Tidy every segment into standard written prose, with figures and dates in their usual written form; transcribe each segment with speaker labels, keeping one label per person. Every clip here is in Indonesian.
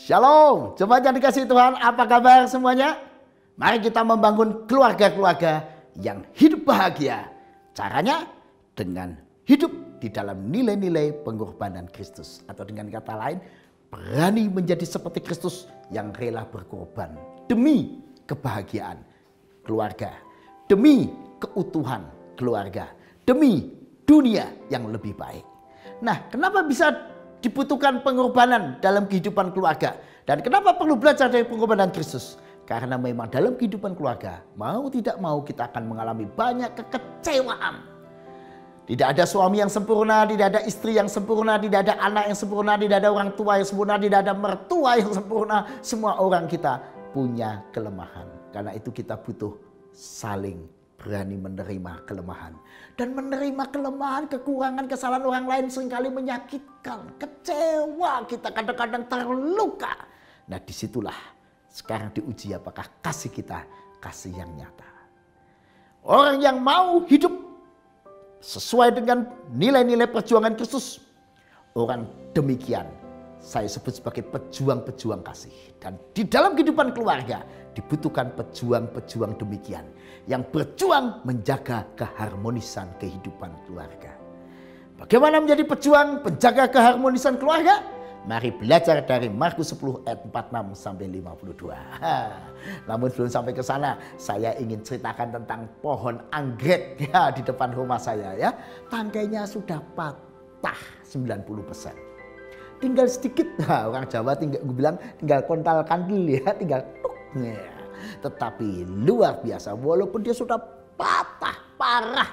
Speaker 1: Shalom, jemaat yang dikasihi Tuhan, apa kabar semuanya? Mari kita membangun keluarga-keluarga yang hidup bahagia. Caranya dengan hidup di dalam nilai-nilai pengorbanan Kristus. Atau dengan kata lain, berani menjadi seperti Kristus yang rela berkorban demi kebahagiaan keluarga, demi keutuhan keluarga, demi dunia yang lebih baik. Nah, kenapa bisa dibutuhkan pengorbanan dalam kehidupan keluarga? Dan kenapa perlu belajar dari pengorbanan Kristus? Karena memang dalam kehidupan keluarga, mau tidak mau kita akan mengalami banyak kekecewaan. Tidak ada suami yang sempurna, tidak ada istri yang sempurna, tidak ada anak yang sempurna, tidak ada orang tua yang sempurna, tidak ada mertua yang sempurna. Semua orang kita punya kelemahan. Karena itu kita butuh saling berani menerima kelemahan. Dan menerima kelemahan, kekurangan, kesalahan orang lain seringkali menyakitkan. Kecewa, kita kadang-kadang terluka. Nah, disitulah sekarang diuji apakah kasih kita kasih yang nyata. Orang yang mau hidup sesuai dengan nilai-nilai perjuangan Kristus, orang demikian saya sebut sebagai pejuang-pejuang kasih. Dan di dalam kehidupan keluarga dibutuhkan pejuang-pejuang demikian yang berjuang menjaga keharmonisan kehidupan keluarga. Bagaimana menjadi pejuang penjaga keharmonisan keluarga? Mari belajar dari Markus 10 ayat 46 sampai 52. Namun sebelum sampai ke sana, saya ingin ceritakan tentang pohon anggrek ya di depan rumah saya ya. Tangkainya sudah patah 90%. Tinggal sedikit, nah, orang Jawa tinggal kontal kandil ya, tinggal tuk. Ya. Tetapi luar biasa, walaupun dia sudah patah parah,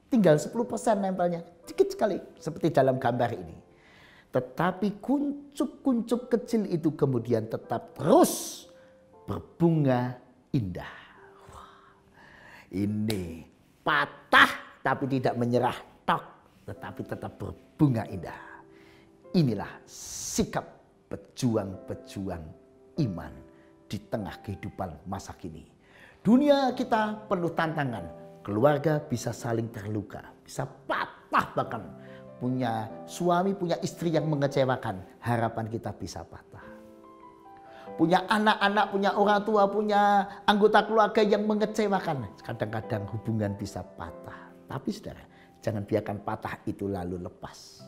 Speaker 1: tinggal 10% nempelnya, sedikit sekali seperti dalam gambar ini. Tetapi kuncup-kuncup kecil itu kemudian tetap terus berbunga indah. Wah, ini patah tapi tidak menyerah tok, tetapi tetap berbunga indah. Inilah sikap pejuang-pejuang iman di tengah kehidupan masa kini. Dunia kita penuh tantangan, keluarga bisa saling terluka, bisa patah bahkan. Punya suami, punya istri yang mengecewakan, harapan kita bisa patah. Punya anak-anak, punya orang tua, punya anggota keluarga yang mengecewakan, kadang-kadang hubungan bisa patah. Tapi saudara, jangan biarkan patah itu lalu lepas.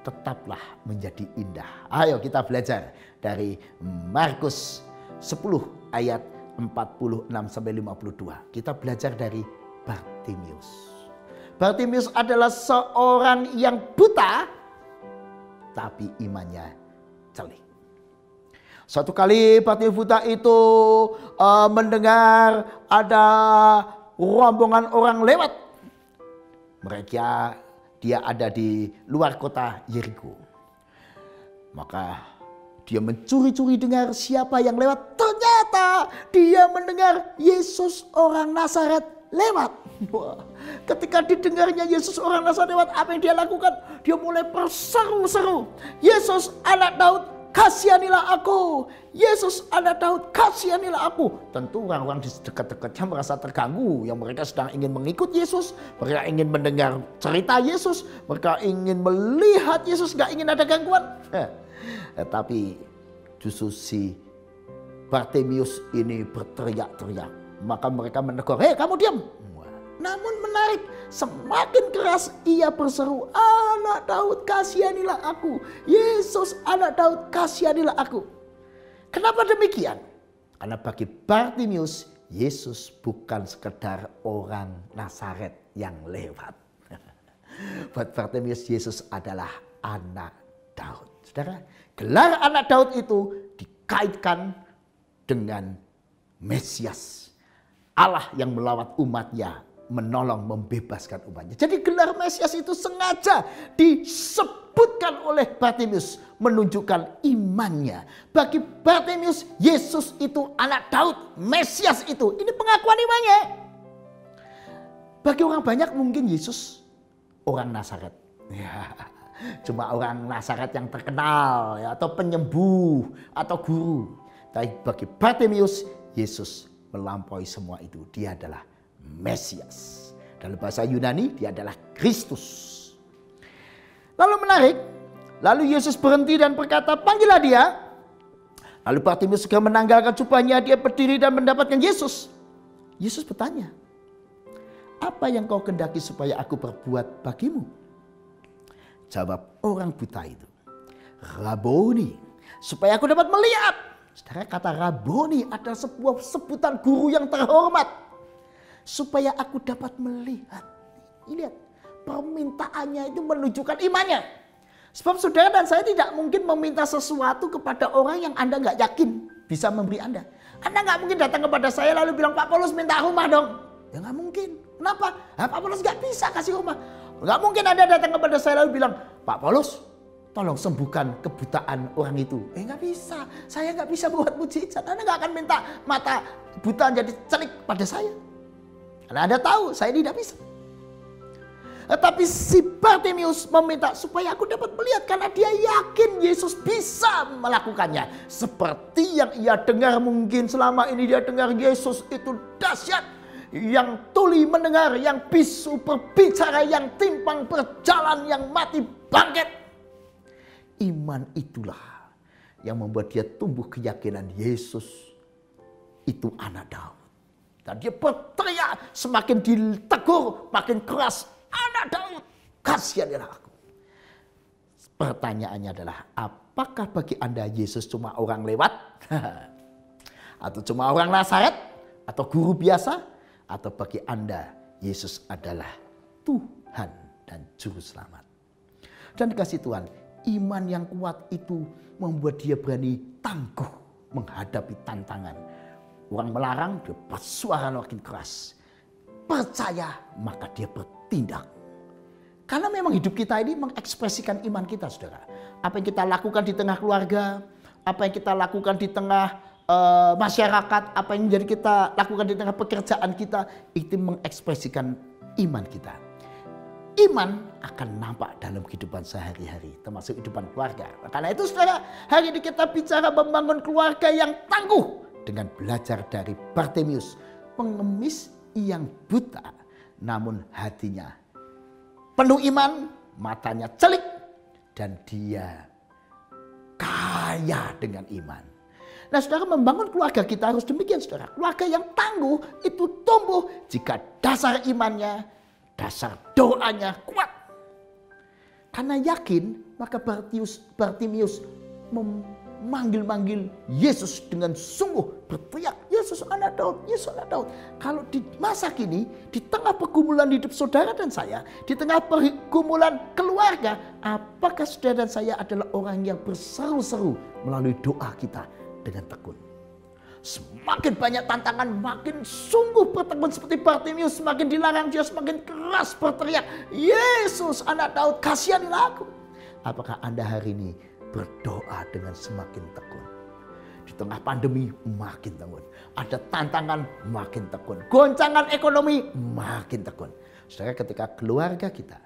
Speaker 1: Tetaplah menjadi indah. Ayo kita belajar dari Markus 10 ayat 46 sampai 52. Kita belajar dari Bartimius. Bartimius adalah seorang yang buta, tapi imannya celik. Suatu kali Bartimius buta itu mendengar ada rombongan orang lewat. Dia ada di luar kota Yeriko. Maka dia mencuri-curi dengar siapa yang lewat. Ternyata dia mendengar Yesus orang Nazaret lewat. Wah, ketika didengarnya Yesus orang Nazaret lewat, apa yang dia lakukan? Dia mulai berseru-seru. Yesus anak Daud, kasihanilah aku. Yesus anak Daud, kasihanilah aku. Tentu orang-orang di dekat-dekatnya merasa terganggu. Yang mereka sedang ingin mengikut Yesus. Mereka ingin mendengar cerita Yesus. Mereka ingin melihat Yesus. Gak ingin ada gangguan. Tapi justru si Bartimius ini berteriak-teriak. Maka mereka menegur, hei kamu diam. Namun menarik, semakin keras ia berseru, anak Daud kasihanilah aku. Yesus anak Daud kasihanilah aku. Kenapa demikian? Karena bagi Bartimius, Yesus bukan sekedar orang Nazaret yang lewat. Buat Bartimius, Yesus adalah anak Daud. Saudara, gelar anak Daud itu dikaitkan dengan Mesias. Allah yang melawat umatnya, menolong, membebaskan umatnya. Jadi gelar Mesias itu sengaja disebutkan oleh Bartimius, menunjukkan imannya. Bagi Bartimius, Yesus itu anak Daud, Mesias itu. Ini pengakuan imannya. Bagi orang banyak mungkin Yesus orang Nazaret. Ya, cuma orang Nazaret yang terkenal ya, atau penyembuh atau guru. Tapi bagi Bartimius, Yesus melampaui semua itu. Dia adalah Mesias. Dalam bahasa Yunani dia adalah Kristus. Lalu menarik, Lalu Yesus berhenti dan berkata, panggillah dia. Lalu Bartimeus segera menanggalkan jubahnya, dia berdiri dan mendapatkan Yesus. Yesus bertanya, apa yang kau kehendaki supaya aku perbuat bagimu? Jawab orang buta itu, Raboni, supaya aku dapat melihat. Saudara, kata Raboni adalah sebuah sebutan guru yang terhormat. Supaya aku dapat melihat. Lihat, permintaannya itu menunjukkan imannya. Sebab saudara dan saya tidak mungkin meminta sesuatu kepada orang yang Anda nggak yakin bisa memberi Anda. Anda nggak mungkin datang kepada saya lalu bilang, Pak Paulus minta rumah dong. Ya nggak mungkin. Kenapa? Pak Paulus nggak bisa kasih rumah. Nggak mungkin Anda datang kepada saya lalu bilang, Pak Paulus tolong sembuhkan kebutaan orang itu. Nggak bisa. Saya nggak bisa buat mujizat. Anda nggak akan minta mata buta jadi celik pada saya. Karena Anda tahu saya tidak bisa. Tetapi si Bartimeus meminta supaya aku dapat melihat karena dia yakin Yesus bisa melakukannya. Seperti yang ia dengar, mungkin selama ini dia dengar Yesus itu dahsyat. Yang tuli mendengar, yang bisu berbicara, yang timpang berjalan, yang mati bangkit. Iman itulah yang membuat dia tumbuh keyakinan Yesus itu anak Daud. Dan dia berteriak, semakin ditegur makin keras. Anak Daud, kasihanilah aku. Pertanyaannya adalah, apakah bagi Anda Yesus cuma orang lewat? Atau cuma orang Nazaret? Atau guru biasa? Atau bagi Anda Yesus adalah Tuhan dan Juru Selamat? Dan dikasih Tuhan, iman yang kuat itu membuat dia berani tangguh menghadapi tantangan. Orang melarang, dia bersuara makin keras. Percaya, maka dia bertindak. Karena memang hidup kita ini mengekspresikan iman kita, saudara. Apa yang kita lakukan di tengah keluarga, apa yang kita lakukan di tengah masyarakat, apa yang menjadi kita lakukan di tengah pekerjaan kita, itu mengekspresikan iman kita. Iman akan nampak dalam kehidupan sehari-hari, termasuk kehidupan keluarga. Karena itu, saudara, hari ini kita bicara membangun keluarga yang tangguh dengan belajar dari Bartimeus, pengemis yang buta, namun hatinya penuh iman, matanya celik, dan dia kaya dengan iman. Nah, saudara, membangun keluarga kita harus demikian, saudara. Keluarga yang tangguh itu tumbuh jika dasar imannya, dasar doanya kuat. Karena yakin, maka Bartimeus memanggil-manggil Yesus dengan sungguh, berteriak, Yesus anak Daud, Yesus anak Daud. Kalau di masa kini, di tengah pergumulan hidup saudara dan saya, di tengah pergumulan keluarga, apakah saudara dan saya adalah orang yang berseru-seru melalui doa kita dengan tekun? Semakin banyak tantangan, makin sungguh bertekun seperti Bartimeus, semakin dilarang dia semakin keras berteriak, Yesus anak Daud, kasihanilah aku. Apakah Anda hari ini berdoa dengan semakin tekun? Di tengah pandemi makin tekun. Ada tantangan makin tekun. Goncangan ekonomi makin tekun. Saudara, ketika keluarga kita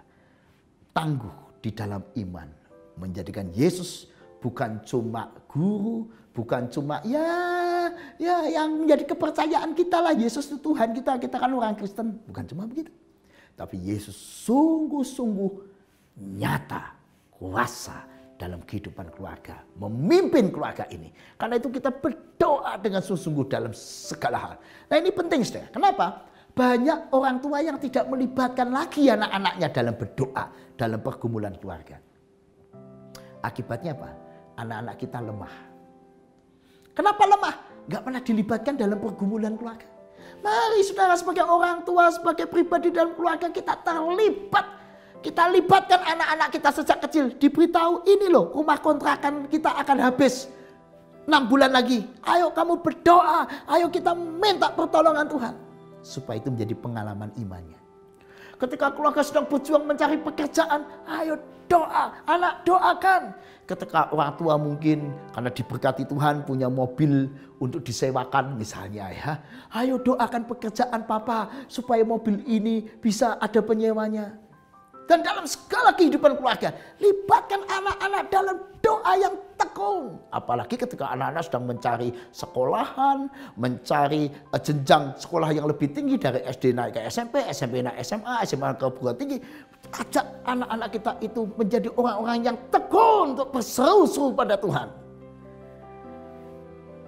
Speaker 1: tangguh di dalam iman, menjadikan Yesus bukan cuma guru, bukan cuma ya yang menjadi kepercayaan kita lah, Yesus itu Tuhan kita kan orang Kristen. Bukan cuma begitu. Tapi Yesus sungguh-sungguh nyata, kuasa dalam kehidupan keluarga, memimpin keluarga ini. Karena itu kita berdoa dengan sungguh-sungguh dalam segala hal. Nah, ini penting, saudara. Kenapa? Banyak orang tua yang tidak melibatkan lagi anak-anaknya dalam berdoa, dalam pergumulan keluarga. Akibatnya apa? Anak-anak kita lemah. Kenapa lemah? Gak pernah dilibatkan dalam pergumulan keluarga. Mari, saudara, sebagai orang tua, sebagai pribadi dalam keluarga, kita terlibat. Kita libatkan anak-anak kita sejak kecil. Diberitahu, ini loh rumah kontrakan kita akan habis 6 bulan lagi. Ayo kamu berdoa. Ayo kita minta pertolongan Tuhan. Supaya itu menjadi pengalaman imannya. Ketika keluarga sedang berjuang mencari pekerjaan, ayo doa. Anak doakan. Ketika orang tua mungkin karena diberkati Tuhan punya mobil untuk disewakan misalnya ya. Ayo doakan pekerjaan papa supaya mobil ini bisa ada penyewanya. Dan dalam segala kehidupan keluarga, libatkan anak-anak dalam doa yang tekun. Apalagi ketika anak-anak sedang mencari sekolahan, mencari jenjang sekolah yang lebih tinggi dari SD naik ke SMP, SMP naik SMA, SMA ke perguruan tinggi. Ajak anak-anak kita itu menjadi orang-orang yang tekun betul untuk berseru-seru pada Tuhan.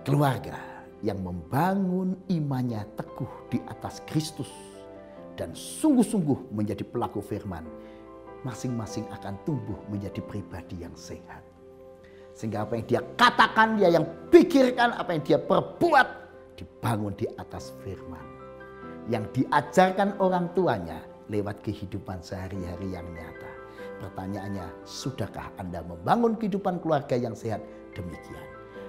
Speaker 1: Keluarga yang membangun imannya teguh di atas Kristus dan sungguh-sungguh menjadi pelaku firman, masing-masing akan tumbuh menjadi pribadi yang sehat. Sehingga apa yang dia katakan, dia yang pikirkan, apa yang dia perbuat dibangun di atas firman. Yang diajarkan orang tuanya lewat kehidupan sehari-hari yang nyata. Pertanyaannya, sudahkah Anda membangun kehidupan keluarga yang sehat? Demikian.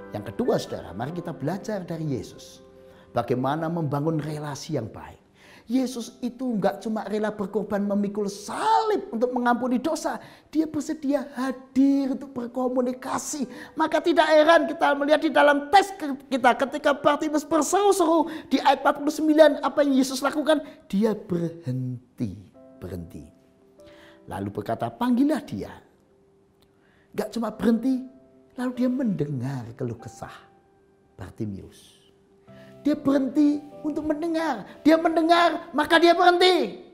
Speaker 1: Yang kedua saudara, mari kita belajar dari Yesus. Bagaimana membangun relasi yang baik. Yesus itu enggak cuma rela berkorban memikul salib untuk mengampuni dosa. Dia bersedia hadir untuk berkomunikasi. Maka tidak heran kita melihat di dalam teks kita ketika Bartimeus berseru-seru di ayat 49, apa yang Yesus lakukan? Dia berhenti. Lalu berkata, panggillah dia. Enggak cuma berhenti, lalu dia mendengar keluh kesah Bartimeus. Dia berhenti untuk mendengar. Dia mendengar, maka dia berhenti.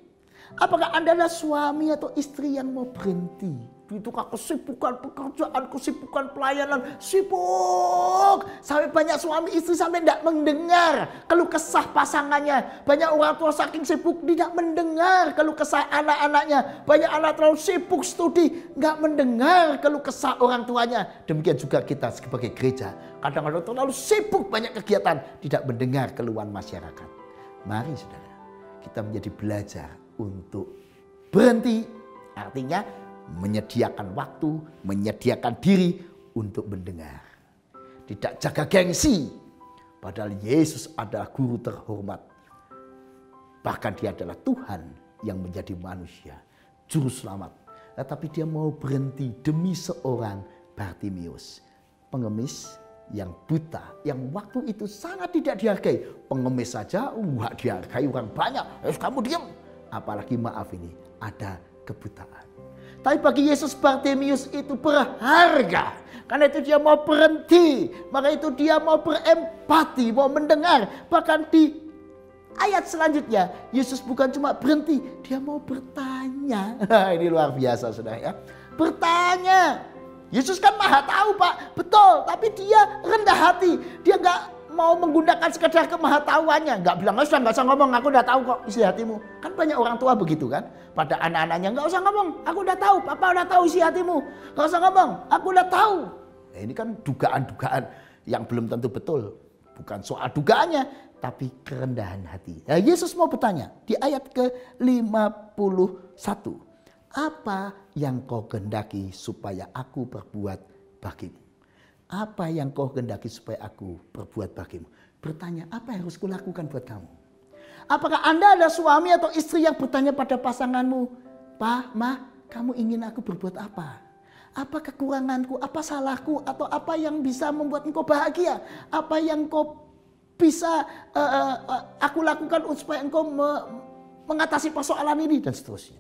Speaker 1: Apakah Anda adalah suami atau istri yang mau berhenti? Itu kesibukan pekerjaan, kesibukan pelayanan, sibuk. Sampai banyak suami istri sampai tidak mendengar keluh kesah pasangannya. Banyak orang tua saking sibuk tidak mendengar keluh kesah anak-anaknya. Banyak anak terlalu sibuk studi, nggak mendengar keluh kesah orang tuanya. Demikian juga kita sebagai gereja. Kadang-kadang terlalu sibuk banyak kegiatan, tidak mendengar keluhan masyarakat. Mari saudara, kita menjadi belajar untuk berhenti. Artinya menyediakan waktu, menyediakan diri untuk mendengar. Tidak jaga gengsi. Padahal Yesus adalah guru terhormat. Bahkan dia adalah Tuhan yang menjadi manusia, juru selamat. Tetapi dia mau berhenti demi seorang Bartimeus, pengemis yang buta, yang waktu itu sangat tidak dihargai. Pengemis saja enggak dihargai orang banyak. Kamu diam. Apalagi maaf ini, ada kebutaan. Tapi bagi Yesus, Bartimeus itu berharga. Karena itu dia mau berhenti. Maka itu dia mau berempati, mau mendengar. Bahkan di ayat selanjutnya, Yesus bukan cuma berhenti, dia mau bertanya. Ini luar biasa saudara ya. Bertanya. Yesus kan maha tahu Pak, betul. Tapi dia rendah hati. Dia gak mau menggunakan sekedar kemahatauannya. Gak bilang, sudah gak usah ngomong, aku udah tahu kok isi hatimu. Kan banyak orang tua begitu kan. Pada anak-anaknya, gak usah ngomong, aku udah tahu. Papa udah tahu isi hatimu. Gak usah ngomong, aku udah tahu. Nah, ini kan dugaan-dugaan yang belum tentu betul. Bukan soal dugaannya, tapi kerendahan hati. Nah, Yesus mau bertanya di ayat ke-51. Apa yang kau kehendaki supaya aku berbuat bagimu? Apa yang kau kehendaki supaya aku berbuat bagimu? Bertanya, apa yang harus kulakukan buat kamu? Apakah Anda ada suami atau istri yang bertanya pada pasanganmu, Pak, Ma, kamu ingin aku berbuat apa? Apa kekuranganku, apa salahku, atau apa yang bisa membuat engkau bahagia? Apa yang kau bisa aku lakukan supaya engkau mengatasi persoalan ini dan seterusnya.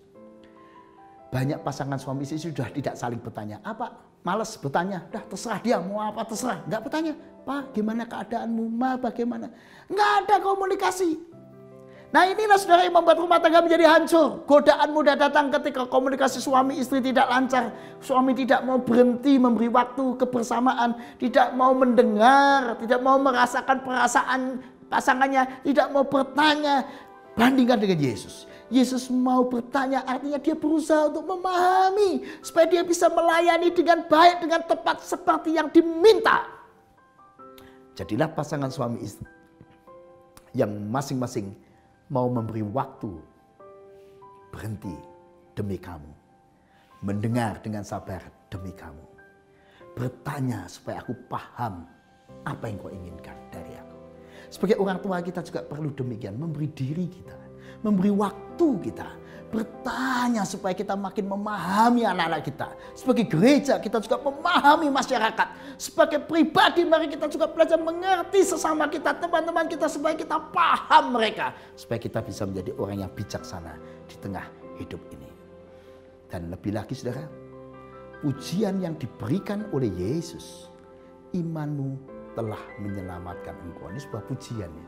Speaker 1: Banyak pasangan suami istri sudah tidak saling bertanya. Apa? Males bertanya. Dah terserah dia mau apa terserah. Enggak bertanya. Pak gimana keadaanmu? Ma bagaimana? Enggak ada komunikasi. Nah inilah saudara yang membuat rumah tangga menjadi hancur. Godaan mudah datang ketika komunikasi suami istri tidak lancar. Suami tidak mau berhenti memberi waktu kebersamaan. Tidak mau mendengar. Tidak mau merasakan perasaan pasangannya. Tidak mau bertanya. Bandingkan dengan Yesus. Yesus mau bertanya, artinya dia berusaha untuk memahami. Supaya dia bisa melayani dengan baik, dengan tepat seperti yang diminta. Jadilah pasangan suami istri yang masing-masing mau memberi waktu. Berhenti demi kamu. Mendengar dengan sabar demi kamu. Bertanya supaya aku paham apa yang kau inginkan dari aku. Sebagai orang tua kita juga perlu demikian, memberi diri kita. Memberi waktu kita, bertanya supaya kita makin memahami anak-anak kita. Sebagai gereja kita juga memahami masyarakat. Sebagai pribadi mari kita juga belajar mengerti sesama kita, teman-teman kita, supaya kita paham mereka. Supaya kita bisa menjadi orang yang bijaksana di tengah hidup ini. Dan lebih lagi saudara, pujian yang diberikan oleh Yesus, imanmu telah menyelamatkan engkau. Ini sebuah pujian ya.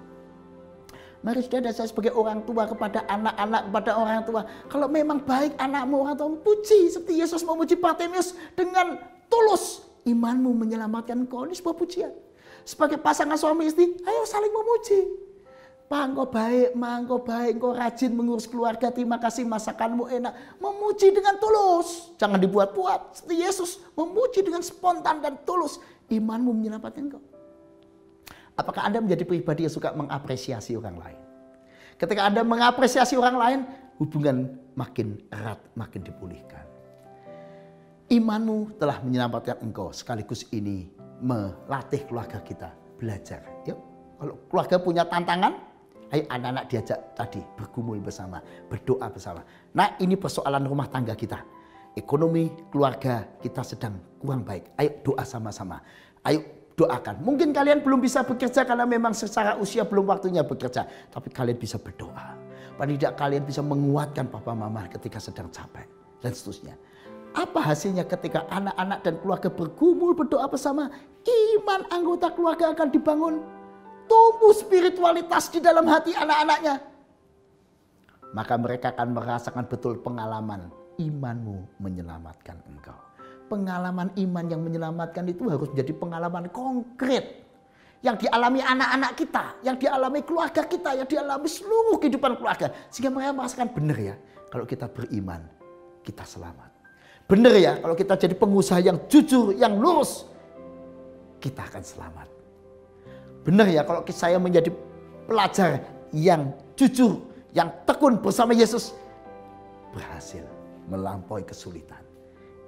Speaker 1: Mari saudara, saya sebagai orang tua kepada anak-anak, kepada orang tua. Kalau memang baik anakmu, orang tua puji. Seperti Yesus memuji Bartimeus dengan tulus, imanmu menyelamatkan engkau. Ini sebuah pujian. Sebagai pasangan suami istri, ayo saling memuji. Pak, engkau baik, engkau rajin mengurus keluarga, terima kasih masakanmu enak. Memuji dengan tulus, jangan dibuat-buat. Seperti Yesus, memuji dengan spontan dan tulus. Imanmu menyelamatkan engkau. Apakah Anda menjadi pribadi yang suka mengapresiasi orang lain? Ketika Anda mengapresiasi orang lain, hubungan makin erat, makin dipulihkan. Imanmu telah menyelamatkan engkau, sekaligus ini melatih keluarga kita belajar. Yuk, kalau keluarga punya tantangan, ayo anak-anak diajak tadi bergumul bersama, berdoa bersama. Nah, ini persoalan rumah tangga kita. Ekonomi keluarga kita sedang kurang baik. Ayo doa sama-sama. Ayo doakan. Mungkin kalian belum bisa bekerja karena memang secara usia belum waktunya bekerja. Tapi kalian bisa berdoa. Paling tidak kalian bisa menguatkan papa mama ketika sedang capek. Dan seterusnya. Apa hasilnya ketika anak-anak dan keluarga bergumul berdoa bersama? Iman anggota keluarga akan dibangun. Tumbuh spiritualitas di dalam hati anak-anaknya. Maka mereka akan merasakan betul pengalaman imanmu menyelamatkan engkau. Pengalaman iman yang menyelamatkan itu harus menjadi pengalaman konkret. Yang dialami anak-anak kita, yang dialami keluarga kita, yang dialami seluruh kehidupan keluarga. Sehingga mereka merasakan benar ya, kalau kita beriman, kita selamat. Benar ya, kalau kita jadi pengusaha yang jujur, yang lurus, kita akan selamat. Benar ya, kalau saya menjadi pelajar yang jujur, yang tekun bersama Yesus, berhasil melampaui kesulitan.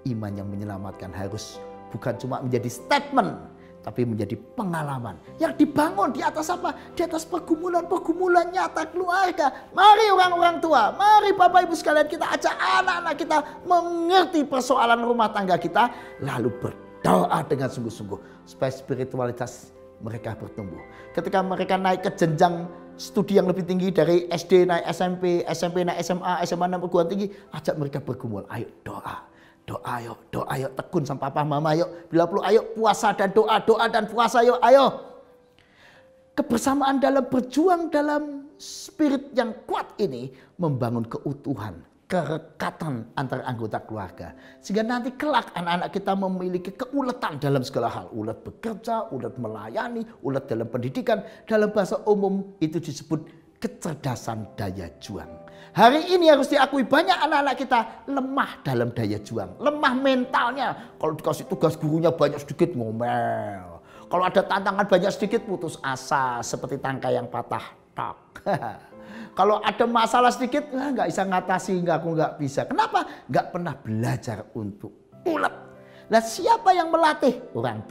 Speaker 1: Iman yang menyelamatkan harus bukan cuma menjadi statement, tapi menjadi pengalaman yang dibangun di atas apa? Di atas pergumulan-pergumulan nyata keluarga. Mari orang-orang tua, mari Bapak Ibu sekalian, kita ajak anak-anak kita mengerti persoalan rumah tangga kita, lalu berdoa dengan sungguh-sungguh supaya spiritualitas mereka bertumbuh. Ketika mereka naik ke jenjang studi yang lebih tinggi dari SD naik SMP, SMP naik SMA, SMA naik perguruan tinggi, ajak mereka bergumul. Ayo doa. Doa yuk, tekun sama papa mama yuk. Bila perlu ayo puasa dan doa dan puasa yuk, ayo. Kebersamaan dalam berjuang dalam spirit yang kuat ini membangun keutuhan, kerekatan antar anggota keluarga. Sehingga nanti kelak anak-anak kita memiliki keuletan dalam segala hal. Ulet bekerja, ulet melayani, ulet dalam pendidikan. Dalam bahasa umum itu disebut kecerdasan daya juang. Hari ini harus diakui banyak anak-anak kita lemah dalam daya juang. Lemah mentalnya. Kalau dikasih tugas gurunya banyak sedikit ngomel. Kalau ada tantangan banyak sedikit putus asa. Seperti tangkai yang patah. Tak. Kalau ada masalah sedikit nggak bisa ngatasi. Aku nggak bisa. Kenapa? Nggak pernah belajar untuk ulet. Nah, siapa yang melatih? Orang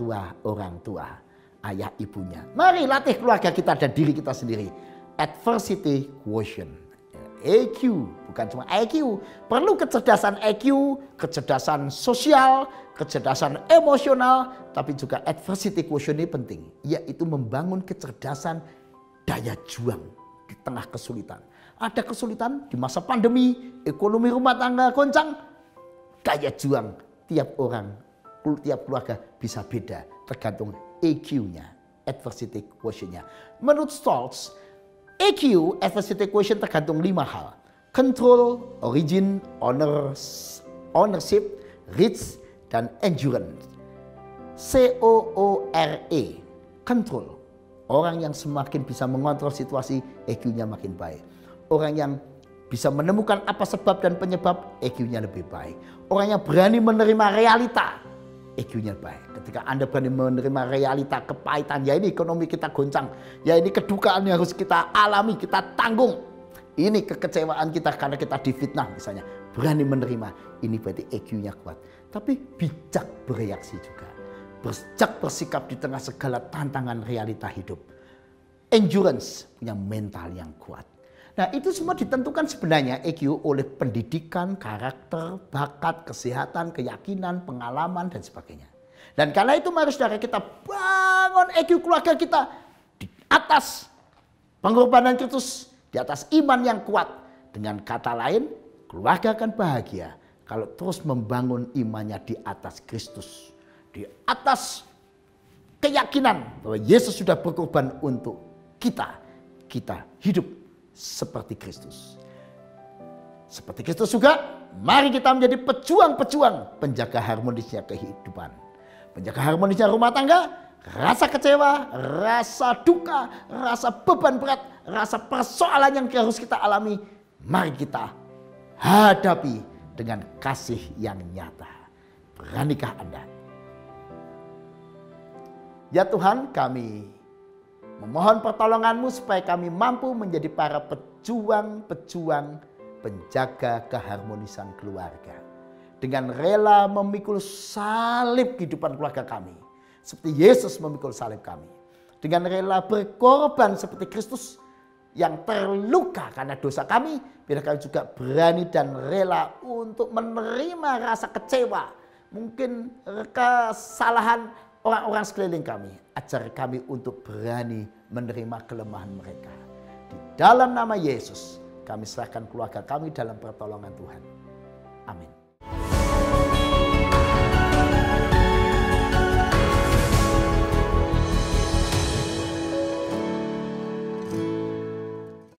Speaker 1: tua. Ayah ibunya. Mari latih keluarga kita dan diri kita sendiri. Adversity quotient. EQ, bukan cuma IQ. Perlu kecerdasan EQ, kecerdasan sosial, kecerdasan emosional, tapi juga adversity quotient ini penting. Yaitu membangun kecerdasan daya juang di tengah kesulitan. Ada kesulitan di masa pandemi, ekonomi rumah tangga goncang, daya juang tiap orang, tiap keluarga bisa beda. Tergantung EQ-nya, adversity quotient-nya. Menurut Stoltz, EQ, adversity quotient, tergantung 5 hal. Control, origin, ownership, reach, dan endurance. COORE, control. Orang yang semakin bisa mengontrol situasi, EQ-nya makin baik. Orang yang bisa menemukan apa sebab dan penyebab, EQ-nya lebih baik. Orang yang berani menerima realita, EQ-nya baik. Ketika Anda berani menerima realita kepahitan, ya ini ekonomi kita goncang, ya ini kedukaan yang harus kita alami, kita tanggung. Ini kekecewaan kita karena kita difitnah misalnya. Berani menerima, ini berarti EQ-nya kuat. Tapi bijak bereaksi juga. Bijak bersikap di tengah segala tantangan realita hidup. Endurance, punya mental yang kuat. Nah, itu semua ditentukan sebenarnya EQ oleh pendidikan, karakter, bakat, kesehatan, keyakinan, pengalaman, dan sebagainya. Dan karena itu mari saudara kita bangun EQ keluarga kita di atas pengorbanan Kristus, di atas iman yang kuat. Dengan kata lain, keluarga akan bahagia kalau terus membangun imannya di atas Kristus. Di atas keyakinan bahwa Yesus sudah berkorban untuk kita. Kita hidup seperti Kristus. Seperti Kristus juga, mari kita menjadi pejuang-pejuang penjaga harmonisnya kehidupan. menjaga harmonisnya rumah tangga, rasa kecewa, rasa duka, rasa beban berat, rasa persoalan yang harus kita alami, mari kita hadapi dengan kasih yang nyata. Beranikah Anda? Ya Tuhan, kami memohon pertolongan-Mu supaya kami mampu menjadi para pejuang-pejuang penjaga keharmonisan keluarga. Dengan rela memikul salib kehidupan keluarga kami. Seperti Yesus memikul salib kami. Dengan rela berkorban seperti Kristus yang terluka karena dosa kami. Biar kami juga berani dan rela untuk menerima rasa kecewa. Mungkin kesalahan orang-orang sekeliling kami. Ajar kami untuk berani menerima kelemahan mereka. Di dalam nama Yesus kami serahkan keluarga kami dalam pertolongan Tuhan. Amin.